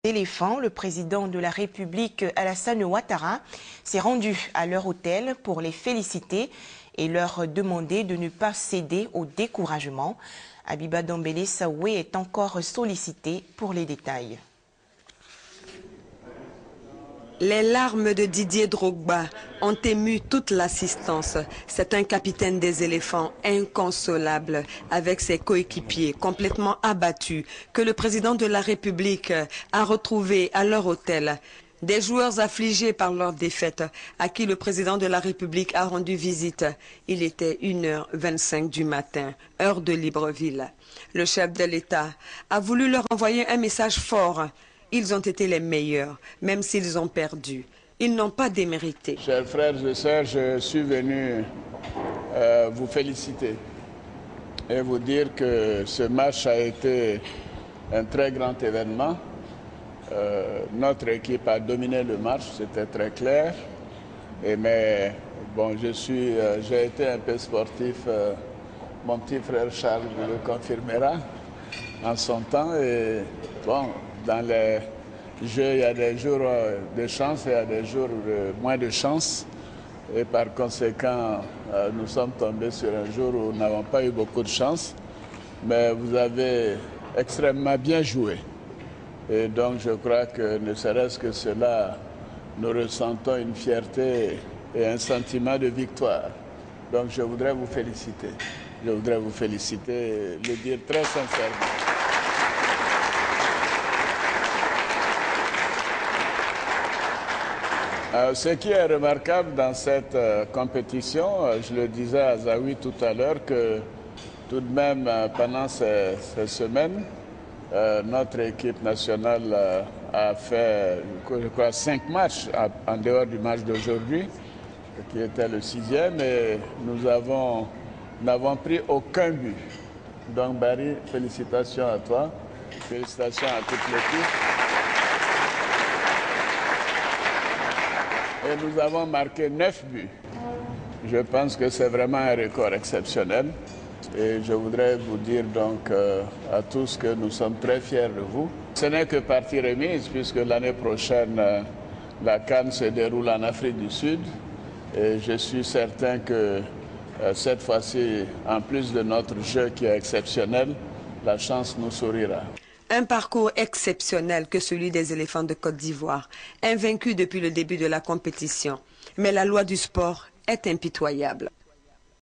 Éléphants, le président de la République Alassane Ouattara s'est rendu à leur hôtel pour les féliciter et leur demander de ne pas céder au découragement. Abiba Dambélé Saoué est encore sollicité pour les détails. Les larmes de Didier Drogba ont ému toute l'assistance. C'est un capitaine des éléphants inconsolable avec ses coéquipiers complètement abattus que le président de la République a retrouvé à leur hôtel. Des joueurs affligés par leur défaite à qui le président de la République a rendu visite. Il était 1h25 du matin, heure de Libreville. Le chef de l'État a voulu leur envoyer un message fort. Ils ont été les meilleurs, même s'ils ont perdu. Ils n'ont pas démérité. Chers frères et sœurs, je suis venu vous féliciter et vous dire que ce match a été un très grand événement. Notre équipe a dominé le match, c'était très clair. Mais bon, j'ai été un peu sportif. Mon petit frère Charles le confirmera en son temps. Et bon, dans les jeux, il y a des jours de chance et il y a des jours de moins de chance. Et par conséquent, nous sommes tombés sur un jour où nous n'avons pas eu beaucoup de chance. Mais vous avez extrêmement bien joué. Et donc je crois que ne serait-ce que cela, nous ressentons une fierté et un sentiment de victoire. Donc je voudrais vous féliciter. Je voudrais vous féliciter et le dire très sincèrement. Ce qui est remarquable dans cette compétition, je le disais à Zawi tout à l'heure, que tout de même pendant ces semaines, notre équipe nationale a fait, je crois, 5 matchs en dehors du match d'aujourd'hui, qui était le 6e, et nous n'avons pris aucun but. Donc Barry, félicitations à toi, félicitations à toute l'équipe. Et nous avons marqué 9 buts. Je pense que c'est vraiment un record exceptionnel. Et je voudrais vous dire donc à tous que nous sommes très fiers de vous. Ce n'est que partie remise puisque l'année prochaine, la CAN se déroule en Afrique du Sud. Et je suis certain que cette fois-ci, en plus de notre jeu qui est exceptionnel, la chance nous sourira. Un parcours exceptionnel que celui des éléphants de Côte d'Ivoire, invaincus depuis le début de la compétition. Mais la loi du sport est impitoyable.